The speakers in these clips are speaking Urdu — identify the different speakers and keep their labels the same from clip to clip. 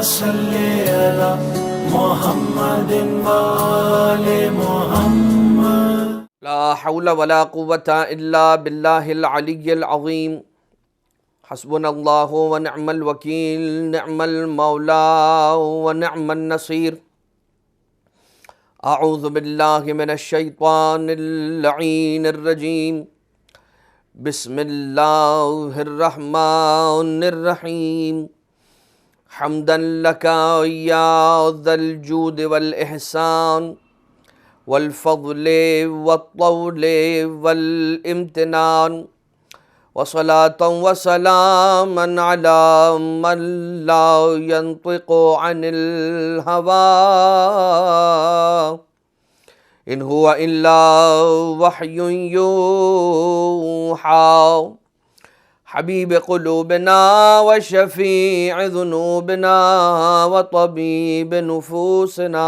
Speaker 1: صل علی محمد وآل محمد۔
Speaker 2: لا حول ولا قوة الا باللہ العلی العظیم۔ حسبنا اللہ ونعم الوکیل، نعم المولا ونعم النصیر۔ اعوذ باللہ من الشیطان اللعین الرجیم۔ بسم اللہ الرحمن الرحیم۔ حمدا لک یا ذا الجود والاحسان والفضل والطول والامتنان، وصلاة وسلاما على من لا ينطق عن الهوى إن هو إلا وحي يوحى، حبيب قلوبنا وشفيع ذنوبنا وطبيب نفوسنا،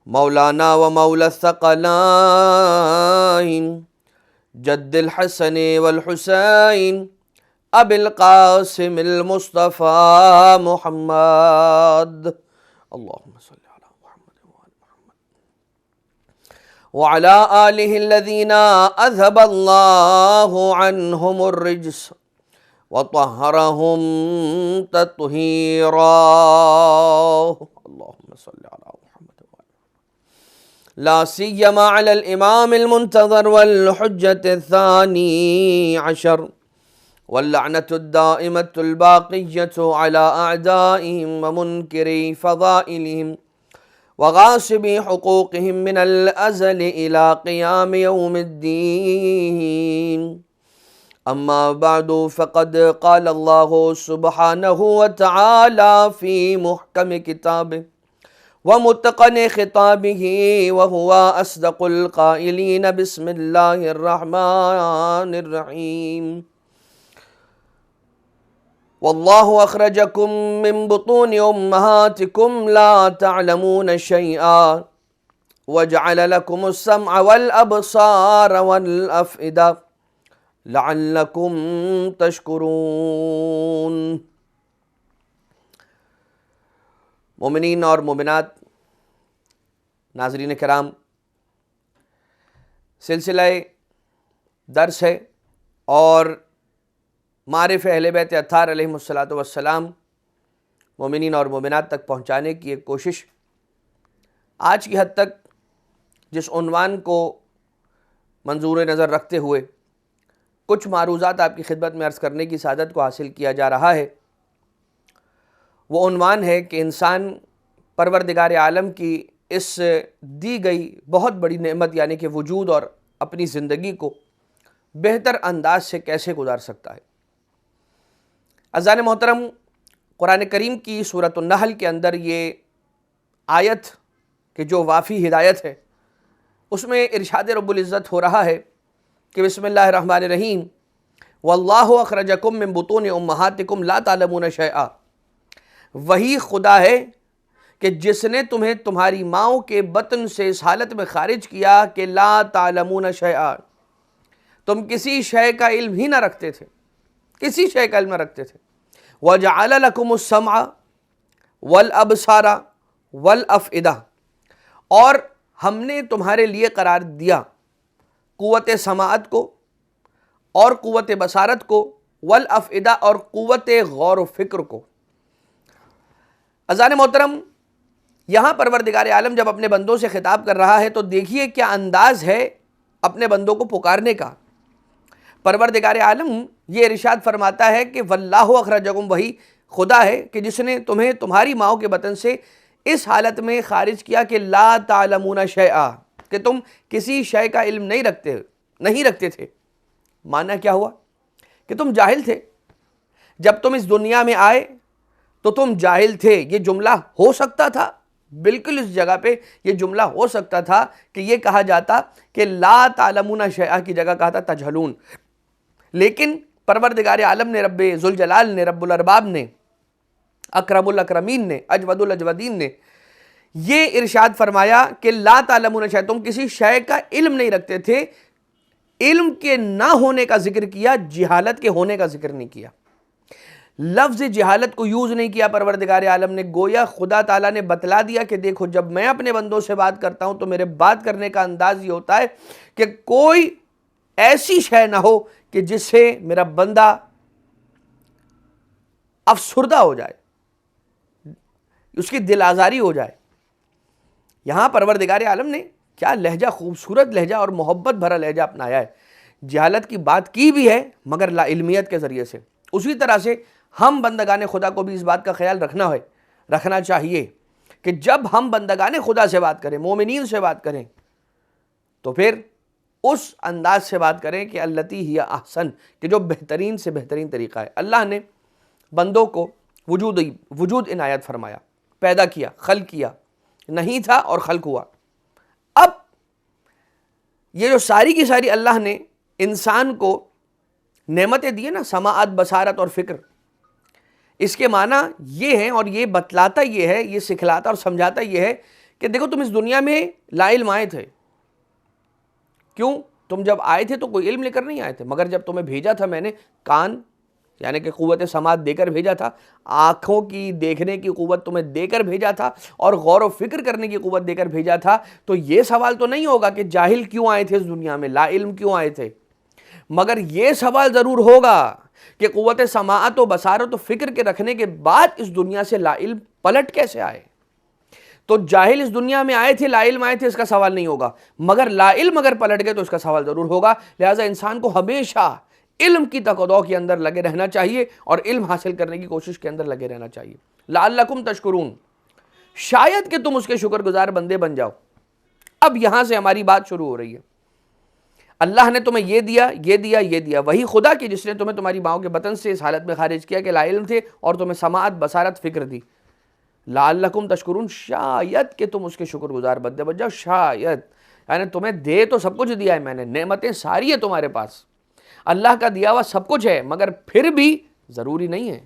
Speaker 2: مولانا ومولى الثقلين جد الحسن والحسين أبي القاسم المصطفى محمد، اللهم صل على محمد وآل محمد وعلى آله الذين أذهب الله عنهم الرجس وطهرهم تطهيرا، اللهم صل على لا سيما على الإمام المنتظر والحجة الثاني عشر، واللعنة الدائمة الباقية على أعدائهم ومنكري فضائلهم وغاصبي حقوقهم من الأزل إلى قيام يوم الدين. أما بعد، فقد قال الله سبحانه وتعالى في محكم كتابه ومتقن خطابه وهو أصدق القائلين، بسم الله الرحمن الرحيم. والله أخرجكم من بطون أمهاتكم لا تعلمون شيئا وجعل لكم السمع والأبصار والأفئدة لعلكم تشكرون۔ مومنین اور مومنات، ناظرین کرام، سلسلہ درس ہے اور معارف اہل بیت اطہار علیہم السلام مومنین اور مومنات تک پہنچانے کی ایک کوشش۔ آج کی حد تک جس عنوان کو منظور نظر رکھتے ہوئے کچھ معروضات آپ کی خدمت میں عرض کرنے کی سعادت کو حاصل کیا جا رہا ہے، وہ عنوان ہے کہ انسان پروردگار عالم کی اس دی گئی بہت بڑی نعمت یعنی کہ وجود اور اپنی زندگی کو بہتر انداز سے کیسے گزار سکتا ہے۔ عزیزان محترم، قرآن کریم کی سورۃ النحل کے اندر یہ آیت کہ جو وافی ہدایت ہے، اس میں ارشاد رب العزت ہو رہا ہے کہ بسم اللہ الرحمن الرحیم، واللہ اخرجکم من بطون امہاتکم لا تعلمون شیئا، وہی خدا ہے کہ جس نے تمہیں تمہاری ماؤں کے بطن سے اس حالت میں خارج کیا کہ لا تعلمون شیئا، تم کسی شے کا علم ہی نہ رکھتے تھے، کسی شے کا علم نہ رکھتے تھے۔ وَجَعَلَ لَكُمُ السَّمْعَ وَالْأَبْصَارَ وَالْأَفْئِدَةَ، اور ہم نے تمہارے لیے قرار دیا قوت سماعت کو اور قوت بصارت کو، والافئدہ اور قوت غور و فکر کو۔ عزیزان محترم، یہاں پروردگار عالم جب اپنے بندوں سے خطاب کر رہا ہے تو دیکھیے کیا انداز ہے اپنے بندوں کو پکارنے کا۔ پروردگار عالم یہ ارشاد فرماتا ہے کہ واللہ اخرجکم، وہی خدا ہے کہ جس نے تمہیں تمہاری ماؤں کے بطن سے اس حالت میں خارج کیا کہ لا تعلمون شیئا، کہ تم کسی شے کا علم نہیں رکھتے تھے۔ معنی کیا ہوا کہ تم جاہل تھے، جب تم اس دنیا میں آئے تو تم جاہل تھے۔ یہ جملہ ہو سکتا تھا، بالکل اس جگہ پہ یہ جملہ ہو سکتا تھا کہ یہ کہا جاتا کہ لا تعلمون شیئا کی جگہ کہا تھا تجہلون، لیکن پروردگار عالم نے، رب ذوالجلال نے، رب الارباب نے، اکرم الاکرمین نے، اجود الاجودین نے یہ ارشاد فرمایا کہ لا تعلمون شیئا، تم کسی شے کا علم نہیں رکھتے تھے۔ علم کے نہ ہونے کا ذکر کیا، جہالت کے ہونے کا ذکر نہیں کیا۔ لفظ جہالت کو یوز نہیں کیا پروردگار عالم نے، گویا خدا تعالیٰ نے بتلا دیا کہ دیکھو جب میں اپنے بندوں سے بات کرتا ہوں تو میرے بات کرنے کا انداز یہ ہوتا ہے کہ کوئی ایسی شے نہ ہو کہ جس سے میرا بندہ افسردہ ہو جائے، اس کی دل آزاری ہو جائے۔ یہاں پروردگار عالم نے کیا لہجہ، خوبصورت لہجہ اور محبت بھرا لہجہ اپنایا ہے۔ جہالت کی بات کی بھی ہے مگر لا علمیت کے ذریعے سے۔ اسی طرح سے ہم بندگان خدا کو بھی اس بات کا خیال رکھنا چاہیے کہ جب ہم بندگان خدا سے بات کریں، مومنین سے بات کریں، تو پھر اس انداز سے بات کریں کہ التی ہی احسن، کہ جو بہترین سے بہترین طریقہ ہے۔ اللہ نے بندوں کو وجود عنایت فرمایا، پیدا کیا، خلق کیا، نہیں تھا اور خلق ہوا۔ اب یہ جو ساری کی ساری اللہ نے انسان کو نعمتیں دی ہیں نا، سماعت، بصارت اور فکر، اس کے معنی یہ ہیں، اور یہ بتلاتا یہ ہے، یہ سکھلاتا اور سمجھاتا یہ ہے کہ دیکھو تم اس دنیا میں لا علم آئے تھے۔ کیوں؟ تم جب آئے تھے تو کوئی علم لے کر نہیں آئے تھے، مگر جب تمہیں بھیجا تھا میں نے، کان یعنی کہ قوت سماعت دے کر بھیجا تھا، آنکھوں کی دیکھنے کی قوت تمہیں دے کر بھیجا تھا، اور غور و فکر کرنے کی قوت دے کر بھیجا تھا، تو یہ سوال تو نہیں ہوگا کہ جاہل کیوں آئے تھے اس دنیا میں، لا علم کیوں آئے تھے، مگر یہ سوال ضرور ہوگا کہ قوت سماعت و بصارت و فکر کے رکھنے کے بعد اس دنیا سے لا علم پلٹ کیسے آئے۔ تو جاہل اس دنیا میں آئے تھے، لا علم آئے تھے، اس کا سوال نہیں ہوگا، مگر لا علم اگر پلٹ گئے تو اس کا سوال ضرور ہوگا۔ لہٰذا انسان کو ہمیشہ علم کی تقاضا کے اندر لگے رہنا چاہیے اور علم حاصل کرنے کی کوشش کے اندر لگے رہنا چاہیے۔ لعلکم تشکرون، شاید کہ تم اس کے شکر گزار بندے بن جاؤ۔ اب یہاں سے ہماری بات شروع ہو رہی ہے۔ اللہ نے تمہیں یہ دیا، یہ دیا، یہ دیا، وہی خدا کی جس نے تمہیں تمہاری ماؤں کے بطن سے اس حالت میں خارج کیا کہ لا علم تھے اور تمہیں سماعت، بصارت، فکر دی۔ لعلکم تشکرون، شاید کہ تم اس کے شکر گزار بندے بن جاؤ، شاید، یعنی تمہیں دے تو سب کچھ دیا ہے میں نے، نعمتیں ساری ہے تمہارے پاس، اللہ کا دیا ہوا سب کچھ ہے، مگر پھر بھی ضروری نہیں ہے،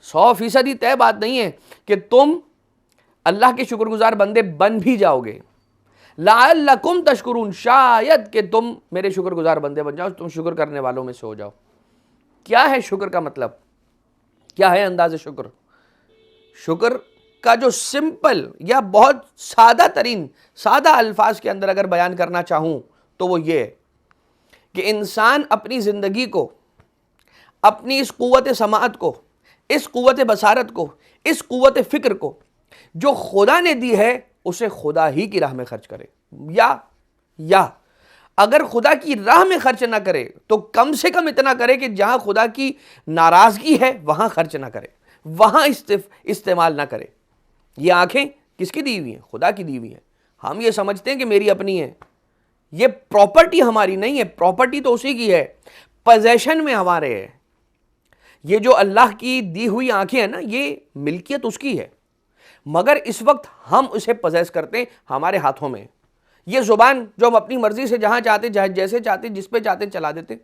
Speaker 2: 100% طے بات نہیں ہے کہ تم اللہ کے شکر گزار بندے بن بھی جاؤ گے۔ لعلکم تشکرون، شاید کہ تم میرے شکر گزار بندے بن جاؤ، تم شکر کرنے والوں میں سے ہو جاؤ۔ کیا ہے شکر کا مطلب؟ کیا ہے انداز شکر؟ شکر کا جو سمپل یا بہت سادہ الفاظ کے اندر اگر بیان کرنا چاہوں تو وہ یہ ہے کہ انسان اپنی زندگی کو، اپنی اس قوت سماعت کو، اس قوت بصارت کو، اس قوت فکر کو جو خدا نے دی ہے اسے خدا ہی کی راہ میں خرچ کرے، یا اگر خدا کی راہ میں خرچ نہ کرے تو کم سے کم اتنا کرے کہ جہاں خدا کی ناراضگی ہے وہاں خرچ نہ کرے، وہاں استعمال نہ کرے۔ یہ آنکھیں کس کی دی ہوئی ہیں؟ خدا کی دی ہوئی ہیں۔ ہم یہ سمجھتے ہیں کہ میری اپنی ہے، یہ پراپرٹی ہماری نہیں ہے، پراپرٹی تو اسی کی ہے، پوزیشن میں ہمارے ہے۔ یہ جو اللہ کی دی ہوئی آنکھیں ہیں نا، یہ ملکیت اس کی ہے، مگر اس وقت ہم اسے پوزیس کرتے ہیں، ہمارے ہاتھوں میں۔ یہ زبان جو ہم اپنی مرضی سے جہاں چاہتے، جیسے چاہتے، جس پہ چاہتے چلا دیتے،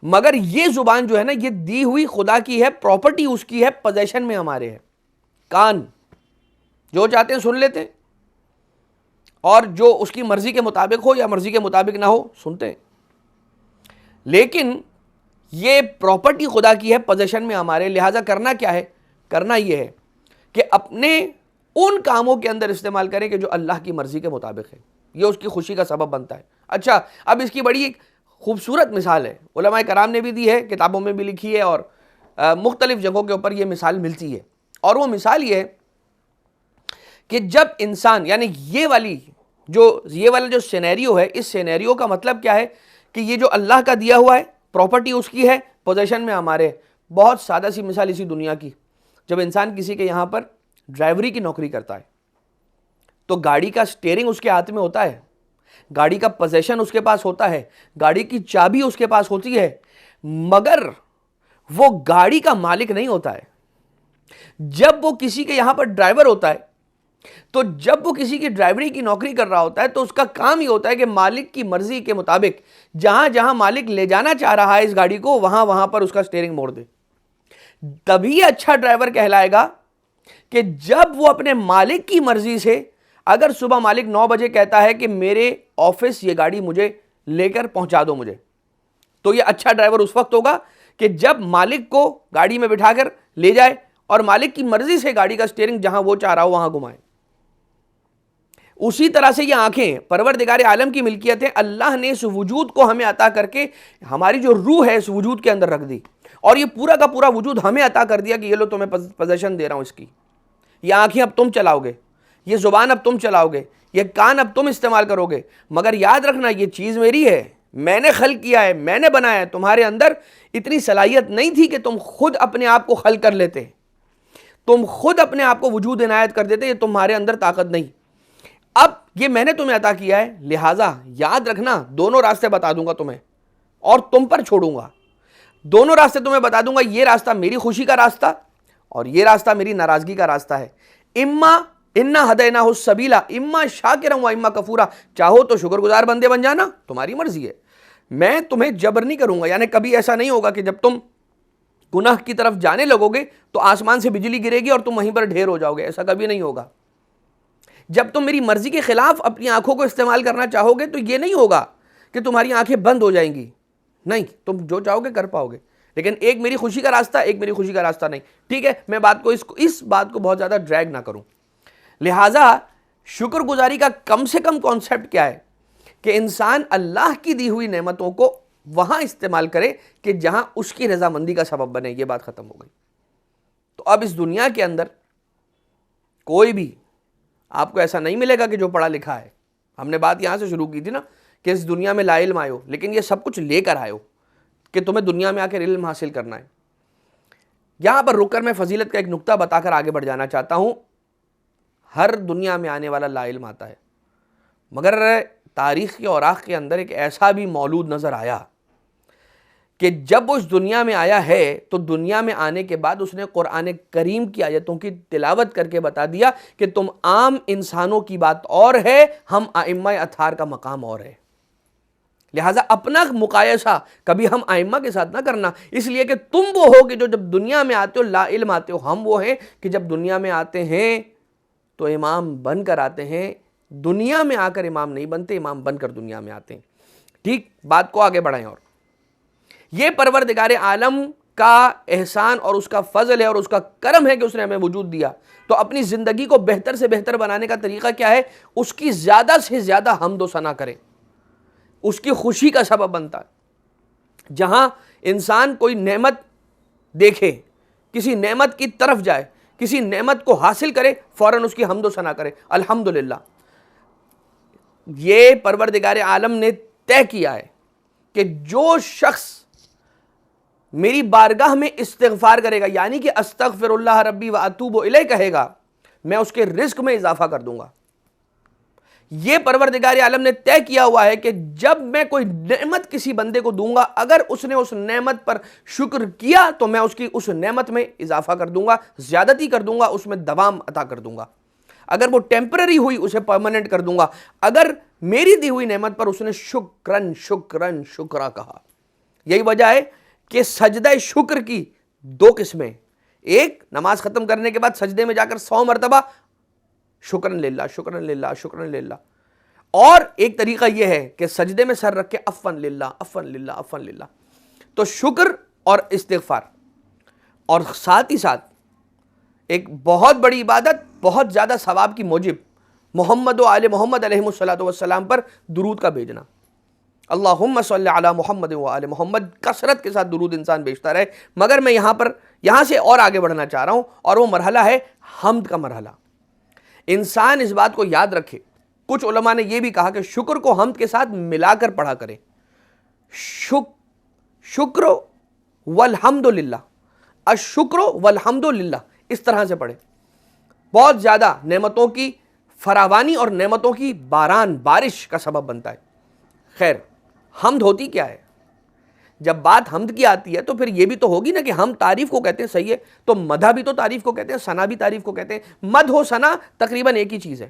Speaker 2: مگر یہ زبان جو ہے نا، یہ دی ہوئی خدا کی ہے، پراپرٹی اس کی ہے، پوزیشن میں ہمارے ہے۔ کان جو چاہتے ہیں سن لیتے ہیں، اور جو اس کی مرضی کے مطابق ہو یا مرضی کے مطابق نہ ہو سنتے ہیں، لیکن یہ پراپرٹی خدا کی ہے، پوزیشن میں ہمارے۔ لہٰذا کرنا کیا ہے؟ کرنا یہ ہے کہ اپنے ان کاموں کے اندر استعمال کریں کہ جو اللہ کی مرضی کے مطابق ہے، یہ اس کی خوشی کا سبب بنتا ہے۔ اچھا، اب اس کی بڑی ایک خوبصورت مثال ہے، علماء کرام نے بھی دی ہے، کتابوں میں بھی لکھی ہے، اور مختلف جگہوں کے اوپر یہ مثال ملتی ہے، اور وہ مثال یہ ہے کہ جب انسان، یعنی یہ والا جو سینیریو ہے، اس سینیریو کا مطلب کیا ہے کہ یہ جو اللہ کا دیا ہوا ہے، پراپرٹی اس کی ہے، پوزیشن میں ہمارے۔ بہت سادہ سی مثال اسی دنیا کی، جب انسان کسی کے یہاں پر ڈرائیوری کی نوکری کرتا ہے تو گاڑی کا سٹیئرنگ اس کے ہاتھ میں ہوتا ہے، گاڑی کا پوزیشن اس کے پاس ہوتا ہے، گاڑی کی چابی اس کے پاس ہوتی ہے، مگر وہ گاڑی کا مالک نہیں ہوتا ہے۔ جب وہ کسی کے یہاں پر ڈرائیور ہوتا ہے تو جب وہ کسی کی ڈرائیوری کی نوکری کر رہا ہوتا ہے تو اس کا کام یہ ہوتا ہے کہ مالک کی مرضی کے مطابق جہاں جہاں مالک لے جانا چاہ رہا ہے اس گاڑی کو، وہاں پر اس کا سٹیئرنگ موڑ دے۔ تبھی اچھا ڈرائیور کہلائے گا کہ جب وہ اپنے مالک کی مرضی سے، اگر صبح مالک 9 بجے کہتا ہے کہ میرے آفس یہ گاڑی مجھے لے کر پہنچا دو مجھے، تو یہ اچھا ڈرائیور اس وقت ہوگا کہ جب مالک کو گاڑی میں بٹھا کر لے جائے اور مالک کی مرضی سے گاڑی کا سٹیئرنگ جہاں وہ چاہ رہا ہو وہاں گھمائے. اسی طرح سے یہ آنکھیں پروردگار عالم کی ملکیت ہے. اللہ نے اس وجود کو ہمیں عطا کر کے ہماری جو روح ہے اس وجود کے اندر رکھ دی, اور یہ پورا کا پورا وجود ہمیں عطا کر دیا کہ یہ لو تمہیں پوزیشن دے رہا ہوں اس کی. یہ آنکھیں اب تم چلاؤ گے, یہ زبان اب تم چلاؤ گے, یہ کان اب تم استعمال کرو گے, مگر یاد رکھنا یہ چیز میری ہے, میں نے خلق کیا ہے, میں نے بنایا ہے. تمہارے اندر اتنی صلاحیت نہیں تھی کہ تم خود اپنے آپ کو خلق کر لیتے, تم خود اپنے آپ کو وجود عنایت کر دیتے, یہ تمہارے اندر طاقت نہیں. اب یہ میں نے تمہیں عطا کیا ہے, لہٰذا یاد رکھنا دونوں راستے بتا دوں گا تمہیں اور تم پر چھوڑوں گا. دونوں راستے تمہیں بتا دوں گا, یہ راستہ میری خوشی کا راستہ اور یہ راستہ میری ناراضگی کا راستہ ہے. اما انا ہدیناہ السبیل اما شاکرا و اما کفورا, چاہو تو شکر گزار بندے بن جانا, تمہاری مرضی ہے, میں تمہیں جبر نہیں کروں گا. یعنی کبھی ایسا نہیں ہوگا کہ جب تم گناہ کی طرف جانے لگو گے تو آسمان سے بجلی گرے گی اور تم وہیں پر ڈھیر ہو جاؤ گے, ایسا کبھی نہیں ہوگا. جب تم میری مرضی کے خلاف اپنی آنکھوں کو استعمال کرنا چاہو گے تو یہ نہیں ہوگا کہ تمہاری آنکھیں بند ہو جائیں گی, نہیں, تم جو چاہو گے کر پاؤ گے. لیکن ایک میری خوشی کا راستہ, ایک میری خوشی کا راستہ نہیں. ٹھیک ہے, میں اس بات کو بہت زیادہ ڈریگ نہ کروں. لہٰذا شکر گزاری کا کم سے کم کانسیپٹ کیا ہے کہ انسان اللہ کی دی ہوئی نعمتوں کو وہاں استعمال کرے کہ جہاں اس کی رضامندی کا سبب بنے. یہ بات ختم ہو گئی. تو اب اس دنیا کے اندر کوئی بھی آپ کو ایسا نہیں ملے گا کہ جو پڑھا لکھا ہے. ہم نے بات یہاں سے شروع کی تھی نا کہ اس دنیا میں لا علم آئے ہو, لیکن یہ سب کچھ لے کر آئے ہو کہ تمہیں دنیا میں آ کر علم حاصل کرنا ہے. یہاں پر رک کر میں فضیلت کا ایک نقطہ بتا کر آگے بڑھ جانا چاہتا ہوں. ہر دنیا میں آنے والا لا علم آتا ہے, مگر تاریخ کے اوراق کے اندر ایک ایسا بھی مولود نظر آیا کہ جب وہ اس دنیا میں آیا ہے تو دنیا میں آنے کے بعد اس نے قرآن کریم کی آیتوں کی تلاوت کر کے بتا دیا کہ تم عام انسانوں کی بات اور ہے, ہم ائمہ اطہار کا مقام اور ہے. لہٰذا اپنا مقایسہ کبھی ہم ائمہ کے ساتھ نہ کرنا, اس لیے کہ تم وہ ہو کہ جو جب دنیا میں آتے ہو لا علم آتے ہو. ہم وہ ہیں کہ جب دنیا میں آتے ہیں تو امام بن کر آتے ہیں, دنیا میں آ کر امام نہیں بنتے, امام بن کر دنیا میں آتے ہیں. ٹھیک, بات کو آگے بڑھائیں. اور یہ پروردگار عالم کا احسان اور اس کا فضل ہے اور اس کا کرم ہے کہ اس نے ہمیں وجود دیا. تو اپنی زندگی کو بہتر سے بہتر بنانے کا طریقہ کیا ہے؟ اس کی زیادہ سے زیادہ حمد و ثنا کریں, اس کی خوشی کا سبب بنتا ہے. جہاں انسان کوئی نعمت دیکھے, کسی نعمت کی طرف جائے, کسی نعمت کو حاصل کرے, فوراً اس کی حمد و ثنا کرے, الحمدللہ. یہ پروردگار عالم نے طے کیا ہے کہ جو شخص میری بارگاہ میں استغفار کرے گا, یعنی کہ استغفر اللہ ربی و اتوب الیہ کہے گا, میں اس کے رزق میں اضافہ کر دوں گا. یہ پروردگار عالم نے طے کیا ہوا ہے کہ جب میں کوئی نعمت کسی بندے کو دوں گا, اگر اس نے اس نعمت پر شکر کیا تو میں اس نعمت میں اضافہ کر دوں گا, زیادتی کر دوں گا, اس میں دوام عطا کر دوں گا. اگر وہ ٹیمپرری ہوئی اسے پرماننٹ کر دوں گا. اگر میری دی ہوئی نعمت پر اس نے شکرن شکرن شکرا کہا. یہی وجہ ہے کہ سجدہ شکر کی دو قسمیں, ایک نماز ختم کرنے کے بعد سجدے میں جا کر 100 مرتبہ شکرن للہ شکرن للہ شکرن للہ, اور ایک طریقہ یہ ہے کہ سجدے میں سر رکھ کے عفن للہ عفن للہ عفن للہ. تو شکر اور استغفار, اور ساتھ ہی ساتھ ایک بہت بڑی عبادت, بہت زیادہ ثواب کی موجب, محمد و آل محمد علیہ الصلوۃ والسلام پر درود کا بھیجنا. اللہم صلی علی محمد و آل محمد, کثرت کے ساتھ درود انسان بھیجتا رہے. مگر میں یہاں سے اور آگے بڑھنا چاہ رہا ہوں, اور وہ مرحلہ ہے حمد کا مرحلہ. انسان اس بات کو یاد رکھے, کچھ علماء نے یہ بھی کہا کہ شکر کو حمد کے ساتھ ملا کر پڑھا کریں. شکر والحمدللہ, الشکر والحمدللہ, اس طرح سے پڑھیں. بہت زیادہ نعمتوں کی فراوانی اور نعمتوں کی بارش کا سبب بنتا ہے. خیر, حمد ہوتی کیا ہے؟ جب بات حمد کی آتی ہے تو پھر یہ بھی تو ہوگی نا کہ ہم تعریف کو کہتے ہیں, صحیح ہے, تو مدح بھی تو تعریف کو کہتے ہیں, ثنا بھی تعریف کو کہتے ہیں. مدح و ثنا تقریباً ایک ہی چیز ہے.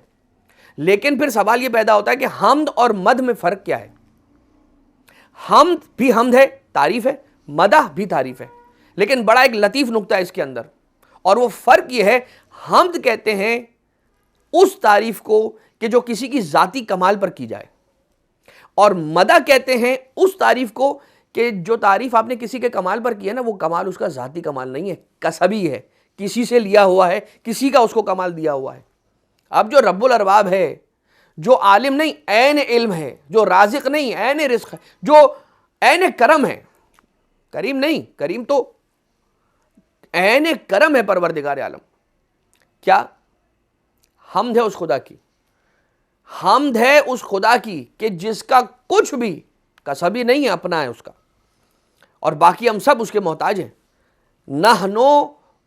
Speaker 2: لیکن پھر سوال یہ پیدا ہوتا ہے کہ حمد اور مدح میں فرق کیا ہے؟ حمد بھی حمد ہے, تعریف ہے, مدح بھی تعریف ہے, لیکن بڑا ایک لطیف نقطہ ہے اس کے اندر, اور وہ فرق یہ ہے, حمد کہتے ہیں اس تعریف کو کہ جو کسی کی ذاتی کمال پر کی جائے, اور مدح کہتے ہیں اس تعریف کو کہ جو تعریف آپ نے کسی کے کمال پر کی ہے نا، وہ کمال اس کا ذاتی کمال نہیں ہے، کسبی ہے، کسی سے لیا ہوا ہے، کسی کا اس کو کمال دیا ہوا ہے۔ اب جو رب الارباب ہے، جو عالم نہیں عین علم ہے، جو رازق نہیں عین رزق ہے، جو عین کرم ہے، کریم نہیں، کریم تو عین کرم ہے پروردگار عالم، کیا حمد ہے اس خدا کی، حمد ہے اس خدا کی کہ جس کا کچھ بھی کسبی نہیں ہے، اپنا ہے اس کا، اور باقی ہم سب اس کے محتاج ہیں۔ نحنو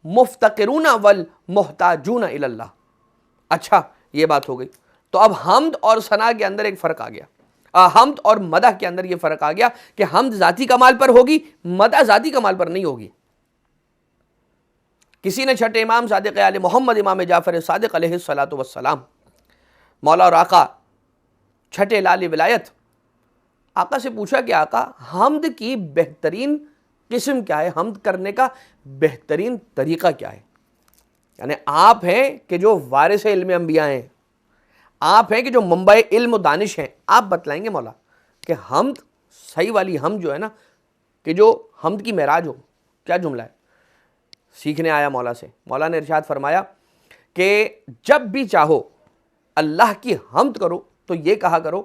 Speaker 2: مفتقرون والمحتاجون الی اللہ۔ اچھا یہ بات ہو گئی، تو اب حمد اور ثنا کے اندر ایک فرق آ گیا، حمد اور مدح کے اندر یہ فرق آ گیا کہ حمد ذاتی کمال پر ہوگی، مدح ذاتی کمال پر نہیں ہوگی۔ کسی نے چھٹے امام صادق آل محمد امام جعفر صادق علیہ الصلاۃ والسلام، مولا اور آقا چھٹے لال ولایت، آقا سے پوچھا کہ آقا حمد کی بہترین قسم کیا ہے، حمد کرنے کا بہترین طریقہ کیا ہے؟ یعنی آپ ہیں کہ جو وارث علم انبیاء ہیں، آپ ہیں کہ جو منبع علم و دانش ہیں، آپ بتلائیں گے مولا کہ حمد صحیح والی حمد جو ہے نا، کہ جو حمد کی معراج ہو، کیا جملہ ہے؟ سیکھنے آیا مولا سے، مولا نے ارشاد فرمایا کہ جب بھی چاہو اللہ کی حمد کرو تو یہ کہا کرو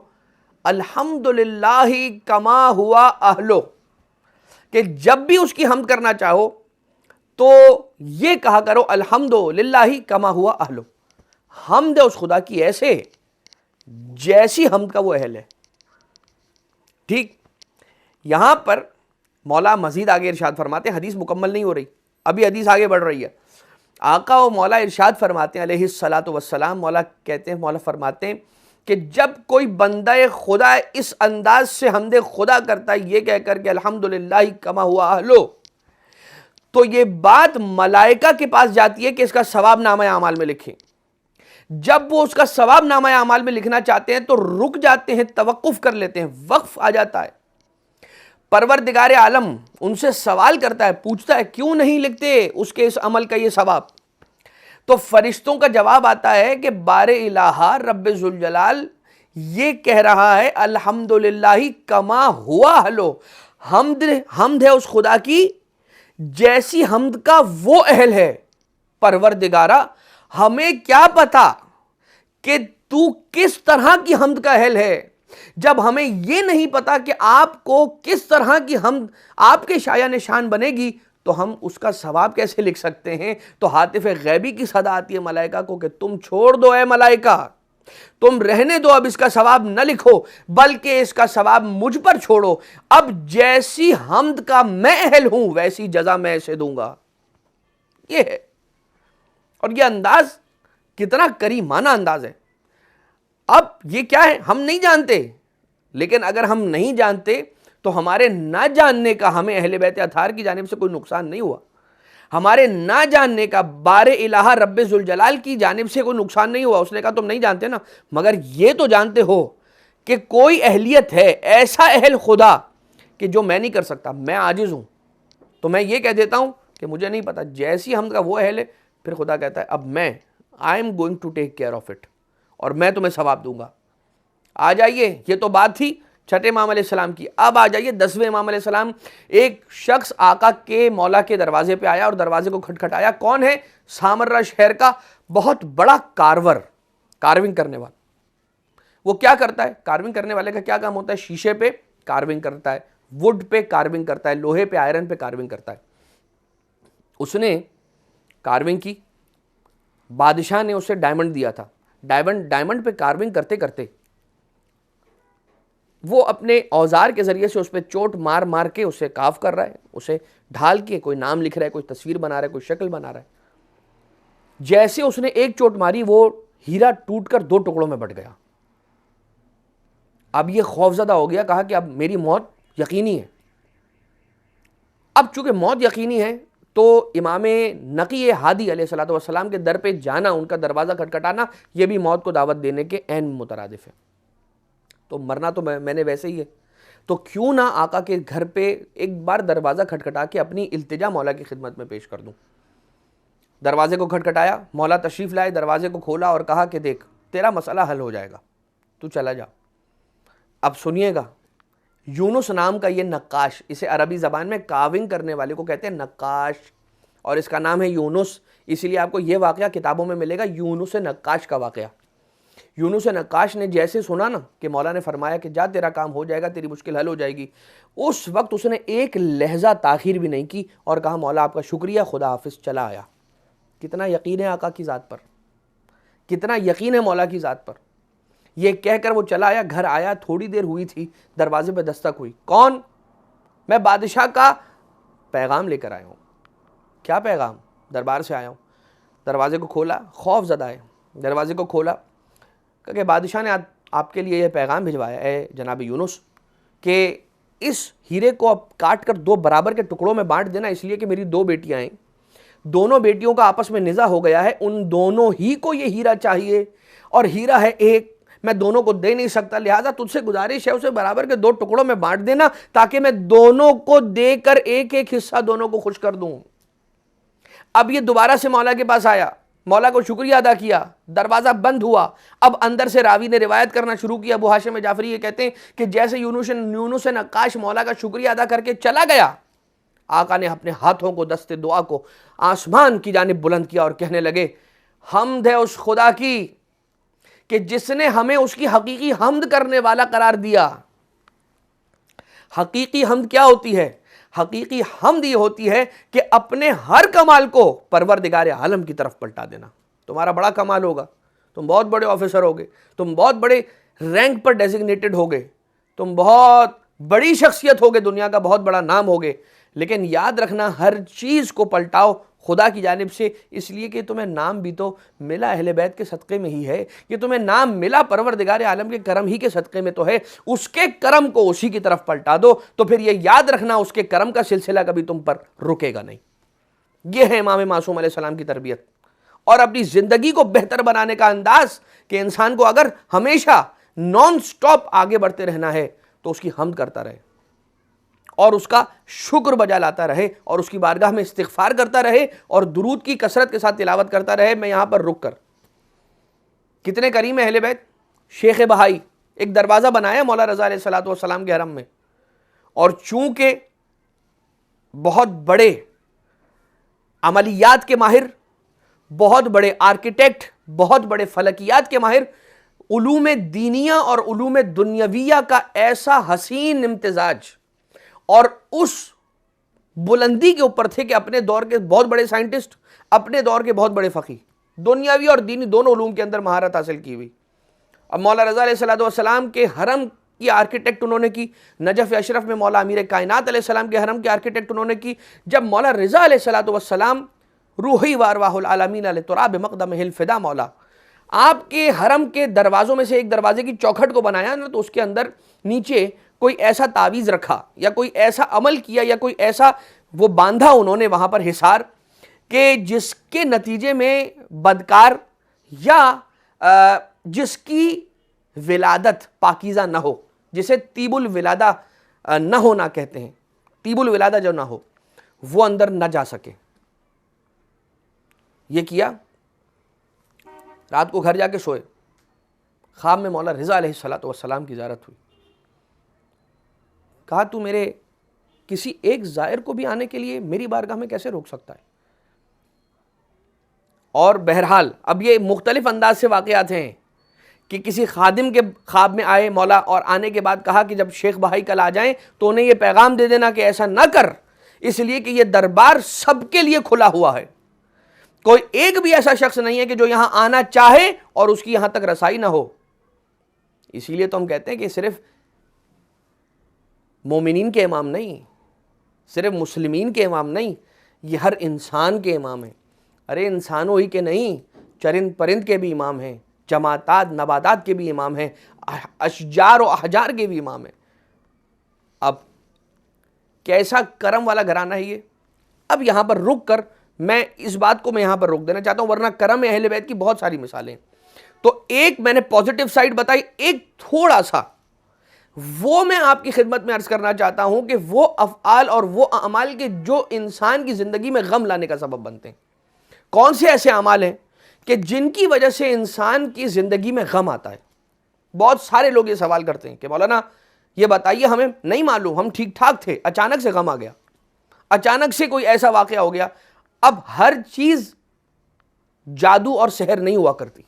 Speaker 2: الحمدللہ کما ہوا اہلو، کہ جب بھی اس کی حمد کرنا چاہو تو یہ کہا کرو الحمدللہ کما ہوا اہلو، حمد ہے اس خدا کی ایسے جیسی حمد کا وہ اہل ہے۔ ٹھیک، یہاں پر مولا مزید آگے ارشاد فرماتے ہیں، حدیث مکمل نہیں ہو رہی، ابھی حدیث آگے بڑھ رہی ہے۔ آقا و مولا ارشاد فرماتے ہیں علیہ الصلاۃ والسلام، مولا کہتے ہیں، مولا فرماتے ہیں کہ جب کوئی بندہ خدا اس انداز سے حمد خدا کرتا ہے، یہ کہہ کر کہ الحمدللہ کما ہوا اہلو، تو یہ بات ملائکہ کے پاس جاتی ہے کہ اس کا ثواب نامہ اعمال میں لکھیں۔ جب وہ اس کا ثواب نامہ اعمال میں لکھنا چاہتے ہیں تو رک جاتے ہیں، توقف کر لیتے ہیں، وقف آ جاتا ہے۔ پروردگار عالم ان سے سوال کرتا ہے، پوچھتا ہے کیوں نہیں لکھتے اس کے اس عمل کا یہ ثواب؟ تو فرشتوں کا جواب آتا ہے کہ بار الہ رب ذوالجلال یہ کہہ رہا ہے الحمدللہ کما ہوا اہلو، حمد ہے اس خدا کی جیسی حمد کا وہ اہل ہے۔ پروردگارہ ہمیں کیا پتا کہ تو کس طرح کی حمد کا اہل ہے، جب ہمیں یہ نہیں پتا کہ آپ کو کس طرح کی حمد آپ کے شایع نشان بنے گی تو ہم اس کا ثواب کیسے لکھ سکتے ہیں؟ تو ہاتف غیبی کی صدا آتی ہے ملائکہ کو کہ تم چھوڑ دو اے ملائکہ، تم رہنے دو، اب اس کا ثواب نہ لکھو بلکہ اس کا ثواب مجھ پر چھوڑو، اب جیسی حمد کا میں اہل ہوں ویسی جزا میں اسے دوں گا۔ یہ ہے، اور یہ انداز کتنا کریمانہ انداز ہے۔ اب یہ کیا ہے ہم نہیں جانتے، لیکن اگر ہم نہیں جانتے تو ہمارے نہ جاننے کا ہمیں اہل بیت اطہار کی جانب سے کوئی نقصان نہیں ہوا، ہمارے نہ جاننے کا بار الہ رب ذوالجلال کی جانب سے کوئی نقصان نہیں ہوا۔ اس نے کہا تم نہیں جانتے نا، مگر یہ تو جانتے ہو کہ کوئی اہلیت ہے، ایسا اہل خدا کہ جو میں نہیں کر سکتا، میں عاجز ہوں، تو میں یہ کہہ دیتا ہوں کہ مجھے نہیں پتا، جیسی حمد کا وہ اہل ہے۔ پھر خدا کہتا ہے اب میں I am going to take care of it, اور میں تمہیں ثواب دوں گا۔ آ جائیے، یہ تو بات تھی چھٹے امام علیہ السلام کی، اب آ جائیے 10ویں امام علیہ السلام۔ ایک شخص آقا کے مولا کے دروازے پہ آیا اور دروازے کو کھٹکھٹایا۔ کون ہے؟ سامرہ شہر کا بہت بڑا کارونگ کرنے والا۔ وہ کیا کرتا ہے؟ کارونگ کرنے والے کا کیا کام ہوتا ہے؟ شیشے پہ کارونگ کرتا ہے، وڈ پہ کارونگ کرتا ہے، لوہے پہ آئرن پہ کارونگ کرتا ہے۔ اس نے کارونگ کی، بادشاہ نے اسے ڈائمنڈ دیا تھا، ڈائمنڈ پہ کارونگ کرتے کرتے وہ اپنے اوزار کے ذریعے سے اس پہ چوٹ مار مار کے اسے کاف کر رہا ہے، اسے ڈھال کے کوئی نام لکھ رہا ہے، کوئی تصویر بنا رہا ہے، کوئی شکل بنا رہا ہے۔ جیسے اس نے ایک چوٹ ماری وہ ہیرا ٹوٹ کر 2 ٹکڑوں میں بٹ گیا۔ اب یہ خوفزدہ ہو گیا، کہا کہ اب میری موت یقینی ہے۔ اب چونکہ موت یقینی ہے تو امام نقی ہادی علیہ الصلوۃ والسلام کے در پہ جانا، ان کا دروازہ کھٹکھٹانا، یہ بھی موت کو دعوت دینے کے عین مترادف ہے۔ تو مرنا تو میں نے ویسے ہی ہے، تو کیوں نہ آقا کے گھر پہ ایک بار دروازہ کھٹکھٹا کے اپنی التجا مولا کی خدمت میں پیش کر دوں۔ دروازے کو کھٹکھٹایا، مولا تشریف لائے، دروازے کو کھولا اور کہا کہ دیکھ تیرا مسئلہ حل ہو جائے گا، تو چلا جا۔ اب سنیے گا، یونس نام کا یہ نقاش، اسے عربی زبان میں کاونگ کرنے والے کو کہتے ہیں نقاش، اور اس کا نام ہے یونس، اسی لیے آپ کو یہ واقعہ کتابوں میں ملے گا، یونس نقاش کا واقعہ۔ یونس نقاش نے جیسے سنا نا کہ مولا نے فرمایا کہ جا تیرا کام ہو جائے گا، تیری مشکل حل ہو جائے گی، اس وقت اس نے ایک لہجہ تاخیر بھی نہیں کی اور کہا مولا آپ کا شکریہ، خدا حافظ، چلا آیا۔ کتنا یقین ہے آقا کی ذات پر، کتنا یقین ہے مولا کی ذات پر۔ یہ کہہ کر وہ چلا آیا، گھر آیا، تھوڑی دیر ہوئی تھی، دروازے پہ دستک ہوئی۔ کون؟ میں بادشاہ کا پیغام لے کر آیا ہوں۔ کیا پیغام؟ دربار سے آیا ہوں۔ دروازے کو کھولا، خوف زدہ ہے، دروازے کو کھولا کہ بادشاہ نے آپ کے لیے یہ پیغام بھجوایا ہے جناب یونس کہ اس ہیرے کو اب کاٹ کر 2 برابر کے ٹکڑوں میں بانٹ دینا، اس لیے کہ میری 2 بیٹیاں ہیں، دونوں بیٹیوں کا آپس میں نزاع ہو گیا ہے، ان دونوں ہی کو یہ ہیرا چاہیے اور ہیرا ہے ایک، میں دونوں کو دے نہیں سکتا، لہٰذا تجھ سے گزارش ہے اسے برابر کے 2 ٹکڑوں میں بانٹ دینا تاکہ میں دونوں کو دے کر ایک ایک حصہ دونوں کو خوش کر دوں۔ اب یہ دوبارہ سے مولا کے پاس آیا، مولا کو شکریہ ادا کیا، دروازہ بند ہوا۔ اب اندر سے راوی نے روایت کرنا شروع کیا، ابو ہاشم جعفری یہ کہتے ہیں کہ جیسے یونس نقاش مولا کا شکریہ ادا کر کے چلا گیا، آقا نے اپنے ہاتھوں کو دست دعا کو آسمان کی جانب بلند کیا اور کہنے لگے حمد ہے اس خدا کی کہ جس نے ہمیں اس کی حقیقی حمد کرنے والا قرار دیا۔ حقیقی حمد کیا ہوتی ہے؟ حقیقی حمد یہ ہوتی ہے کہ اپنے ہر کمال کو پروردگار عالم کی طرف پلٹا دینا۔ تمہارا بڑا کمال ہوگا، تم بہت بڑے آفیسر ہوگے، تم بہت بڑے رینک پر ڈیزگنیٹڈ ہوگے، تم بہت بڑی شخصیت ہوگے، دنیا کا بہت بڑا نام ہوگے، لیکن یاد رکھنا ہر چیز کو پلٹاؤ خدا کی جانب سے، اس لیے کہ تمہیں نام بھی تو ملا اہل بیت کے صدقے میں ہی ہے، یہ تمہیں نام ملا پروردگار عالم کے کرم ہی کے صدقے میں تو ہے، اس کے کرم کو اسی کی طرف پلٹا دو تو پھر یہ یاد رکھنا اس کے کرم کا سلسلہ کبھی تم پر رکے گا نہیں۔ یہ ہے امام معصوم علیہ السلام کی تربیت اور اپنی زندگی کو بہتر بنانے کا انداز کہ انسان کو اگر ہمیشہ نان سٹاپ آگے بڑھتے رہنا ہے تو اس کی حمد کرتا رہے اور اس کا شکر بجا لاتا رہے اور اس کی بارگاہ میں استغفار کرتا رہے اور درود کی کثرت کے ساتھ تلاوت کرتا رہے۔ میں یہاں پر رک کر، کتنے کریم اہل بیت، شیخ بہائی ایک دروازہ بنایا مولا رضا علیہ السلام کے حرم میں، اور چونکہ بہت بڑے عملیات کے ماہر، بہت بڑے آرکیٹیکٹ، بہت بڑے فلکیات کے ماہر، علوم دینیہ اور علوم دنیاویہ کا ایسا حسین امتزاج اور اس بلندی کے اوپر تھے کہ اپنے دور کے بہت بڑے سائنٹسٹ، اپنے دور کے بہت بڑے فقیہ، دنیاوی اور دینی دونوں علوم کے اندر مہارت حاصل کی ہوئی۔ اب مولا رضا علیہ السلام کے حرم کی آرکیٹیکٹ انہوں نے کی، نجف اشرف میں مولا امیر کائنات علیہ السلام کے حرم کی آرکیٹیکٹ انہوں نے کی۔ جب مولا رضا علیہ السلام روحی وارواہ العالمین علیہ تراب مقدمہ الفدا مولا آپ کے حرم کے دروازوں میں سے ایک دروازے کی چوکھٹ کو بنایا نا، تو اس کے اندر نیچے کوئی ایسا تعویذ رکھا یا کوئی ایسا عمل کیا یا کوئی ایسا وہ باندھا انہوں نے وہاں پر حصار کہ جس کے نتیجے میں بدکار یا جس کی ولادت پاکیزہ نہ ہو، جسے طیب الولادہ نہ ہونا کہتے ہیں، طیب الولادہ جو نہ ہو، وہ اندر نہ جا سکے۔ یہ کیا، رات کو گھر جا کے سوئے، خواب میں مولا رضا علیہ السلام کی زیارت ہوئی۔ کہا تو میرے کسی ایک زائر کو بھی آنے کے لیے میری بارگاہ میں کیسے روک سکتا ہے؟ اور بہرحال اب یہ مختلف انداز سے واقعات ہیں کہ کسی خادم کے خواب میں آئے مولا اور آنے کے بعد کہا کہ جب شیخ بہائی کل آ جائیں تو انہیں یہ پیغام دے دینا کہ ایسا نہ کر، اس لیے کہ یہ دربار سب کے لیے کھلا ہوا ہے، کوئی ایک بھی ایسا شخص نہیں ہے کہ جو یہاں آنا چاہے اور اس کی یہاں تک رسائی نہ ہو۔ اسی لیے تو ہم کہتے ہیں کہ صرف مومنین کے امام نہیں، صرف مسلمین کے امام نہیں، یہ ہر انسان کے امام ہیں۔ ارے انسانوں ہی کے نہیں، چرند پرند کے بھی امام ہیں، جماعتات نباتات کے بھی امام ہیں، اشجار و احجار کے بھی امام ہیں۔ اب کیسا کرم والا گھرانہ ہے یہ۔ اب یہاں پر رک کر میں اس بات کو یہاں پر روک دینا چاہتا ہوں، ورنہ کرم اہل بیت کی بہت ساری مثالیں ہیں۔ تو ایک میں نے پازیٹیو سائیڈ بتائی، ایک تھوڑا سا وہ میں آپ کی خدمت میں عرض کرنا چاہتا ہوں کہ وہ افعال اور وہ اعمال کے جو انسان کی زندگی میں غم لانے کا سبب بنتے ہیں۔ کون سے ایسے اعمال ہیں کہ جن کی وجہ سے انسان کی زندگی میں غم آتا ہے؟ بہت سارے لوگ یہ سوال کرتے ہیں کہ مولانا یہ بتائیے ہمیں نہیں معلوم، ہم ٹھیک ٹھاک تھے، اچانک سے غم آ گیا، اچانک سے کوئی ایسا واقعہ ہو گیا. اب ہر چیز جادو اور سحر نہیں ہوا کرتی،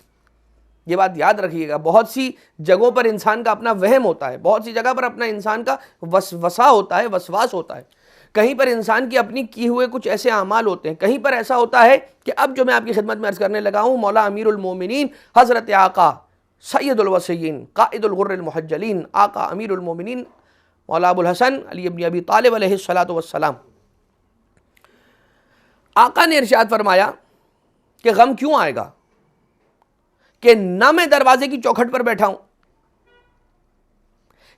Speaker 2: یہ بات یاد رکھیے گا. بہت سی جگہوں پر انسان کا اپنا وہم ہوتا ہے، بہت سی جگہ پر اپنا انسان کا وسوسہ ہوتا ہے، وسواس ہوتا ہے. کہیں پر انسان کی اپنی کیے ہوئے کچھ ایسے اعمال ہوتے ہیں، کہیں پر ایسا ہوتا ہے کہ اب جو میں آپ کی خدمت میں عرض کرنے لگا ہوں، مولا امیر المومنین حضرت آقا سید الوصیین قائد الغر المحجلین آقا امیر المومنین مولا ابو الحسن علی ابن ابی طالب علیہ الصلوۃ والسلام، آقا نے ارشاد فرمایا کہ غم کیوں آئے گا کہ نہ میں دروازے کی چوکھٹ پر بیٹھا ہوں،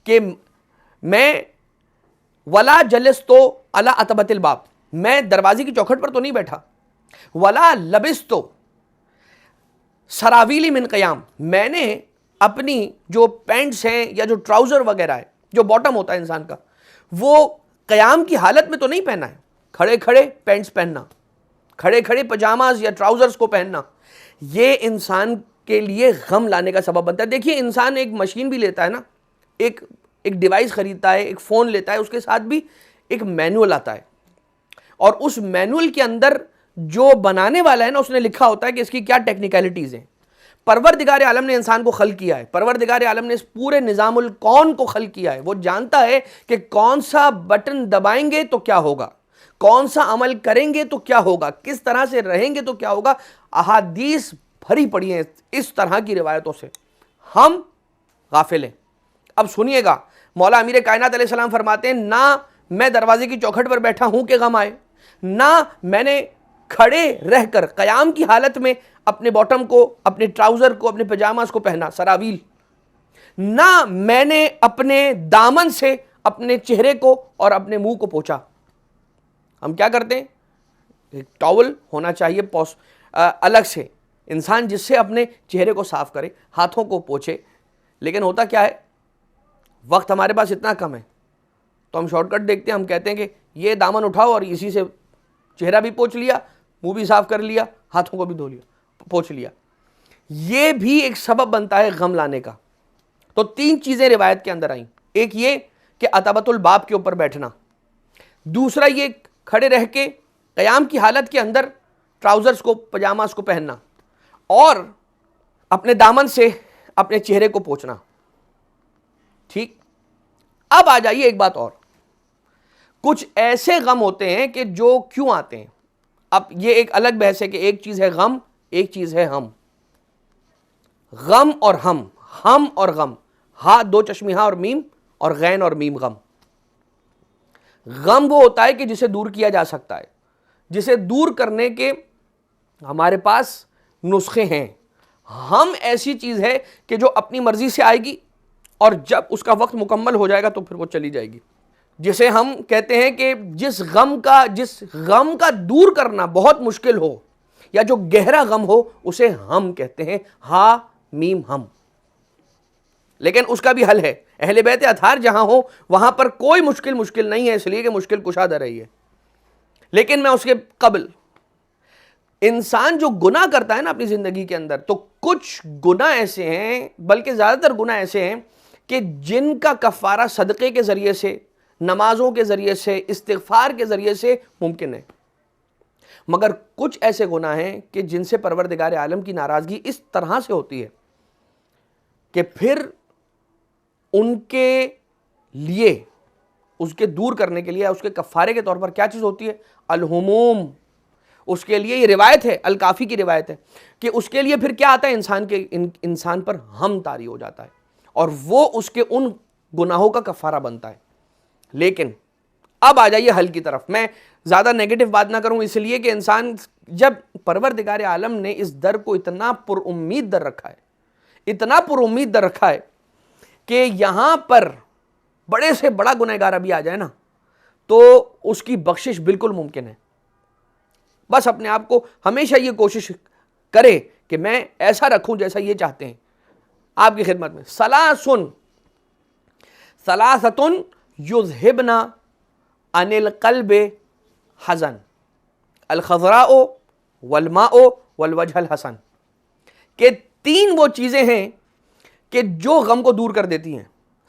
Speaker 2: کہ میں ولا جلستو علی عتبۃ الباب، میں دروازے کی چوکھٹ پر تو نہیں بیٹھا، ولا لبستو سراویلی من قیام، میں نے اپنی جو پینٹس ہیں یا جو ٹراؤزر وغیرہ ہے، جو باٹم ہوتا ہے انسان کا، وہ قیام کی حالت میں تو نہیں پہنا ہے. کھڑے کھڑے پینٹس پہننا، کھڑے کھڑے پجاماز یا ٹراؤزرز کو پہننا، یہ انسان کے لیے غم لانے کا سبب بنتا ہے. دیکھیے انسان ایک مشین بھی لیتا ہے نا، ایک ڈیوائس خریدتا ہے، ایک فون لیتا ہے، اس کے ساتھ بھی ایک مینول آتا ہے، اور اس مینول کے اندر جو بنانے والا ہے نا، اس نے لکھا ہوتا ہے کہ اس کی کیا ٹیکنیکلٹیز ہیں. پروردگار عالم نے انسان کو خلق کیا ہے، پروردگار عالم نے اس پورے نظام الکون کو خلق کیا ہے. وہ جانتا ہے کہ کون سا بٹن دبائیں گے تو کیا ہوگا، کون سا عمل کریں گے تو کیا ہوگا، کس طرح سے رہیں گے تو کیا ہوگا. احادیث بھری پڑی ہیں اس طرح کی روایتوں سے، ہم غافل ہیں. اب سنیے گا، مولا امیر کائنات علیہ السلام فرماتے ہیں نہ میں دروازے کی چوکھٹ پر بیٹھا ہوں کہ غم آئے، نہ میں نے کھڑے رہ کر قیام کی حالت میں اپنے باٹم کو، اپنے ٹراؤزر کو، اپنے پجاماز کو پہنا، سراویل، نہ میں نے اپنے دامن سے اپنے چہرے کو اور اپنے منہ کو پوچھا. ہم کیا کرتے ہیں، ایک ٹاول ہونا چاہیے الگ سے، انسان جس سے اپنے چہرے کو صاف کرے، ہاتھوں کو پوچھے. لیکن ہوتا کیا ہے، وقت ہمارے پاس اتنا کم ہے تو ہم شارٹ کٹ دیکھتے ہیں، ہم کہتے ہیں کہ یہ دامن اٹھاؤ اور اسی سے چہرہ بھی پوچھ لیا، منہ بھی صاف کر لیا، ہاتھوں کو بھی دھو لیا، پوچھ لیا. یہ بھی ایک سبب بنتا ہے غم لانے کا. تو 3 چیزیں روایت کے اندر آئیں. ایک یہ کہ عتبۃ الباب کے اوپر بیٹھنا، دوسرا یہ کھڑے رہ کے قیام کی حالت کے اندر ٹراؤزرز کو، پجاماز کو پہننا، اور اپنے دامن سے اپنے چہرے کو پوچھنا. ٹھیک، اب آ جائیے ایک بات اور، کچھ ایسے غم ہوتے ہیں کہ جو کیوں آتے ہیں. اب یہ ایک الگ بحث ہے کہ ایک چیز ہے غم، ایک چیز ہے ہم. غم اور ہم اور غم، ہاں 2 چشمی ہاں اور میم، اور غین اور میم غم. غم وہ ہوتا ہے کہ جسے دور کیا جا سکتا ہے، جسے دور کرنے کے ہمارے پاس نسخے ہیں. ہم ایسی چیز ہے کہ جو اپنی مرضی سے آئے گی اور جب اس کا وقت مکمل ہو جائے گا تو پھر وہ چلی جائے گی. جسے ہم کہتے ہیں کہ جس غم کا دور کرنا بہت مشکل ہو یا جو گہرا غم ہو، اسے ہم کہتے ہیں، ہا میم ہم. لیکن اس کا بھی حل ہے. اہل بیت اطہار جہاں ہو وہاں پر کوئی مشکل نہیں ہے، اس لیے کہ مشکل کشادہ رہی ہے. لیکن میں اس کے قبل، انسان جو گناہ کرتا ہے نا اپنی زندگی کے اندر، تو کچھ گناہ ایسے ہیں، بلکہ زیادہ تر گناہ ایسے ہیں کہ جن کا کفارہ صدقے کے ذریعے سے، نمازوں کے ذریعے سے، استغفار کے ذریعے سے ممکن ہے. مگر کچھ ایسے گناہ ہیں کہ جن سے پروردگار عالم کی ناراضگی اس طرح سے ہوتی ہے کہ پھر ان کے لیے، اس کے دور کرنے کے لیے، اس کے کفارے کے طور پر کیا چیز ہوتی ہے، الہموم. اس کے لیے یہ روایت ہے، الکافی کی روایت ہے کہ اس کے لیے پھر کیا آتا ہے، انسان پر ہم طاری ہو جاتا ہے، اور وہ اس کے ان گناہوں کا کفارہ بنتا ہے. لیکن اب آ جائیے حل کی طرف. میں زیادہ نیگیٹو بات نہ کروں، اس لیے کہ انسان، جب پروردگار عالم نے اس در کو اتنا پر امید در رکھا ہے، اتنا پر امید در رکھا ہے کہ یہاں پر بڑے سے بڑا گنہگار ابھی آ جائے نا تو اس کی بخشش بالکل ممکن ہے. بس اپنے آپ کو ہمیشہ یہ کوشش کرے کہ میں ایسا رکھوں جیسا یہ چاہتے ہیں. آپ کی خدمت میں ثلاثۃ یذہبن عن القلب حزن، الخضراء والماء والوجہ الحسن، کہ 3 وہ چیزیں ہیں کہ جو غم کو دور کر دیتی ہیں.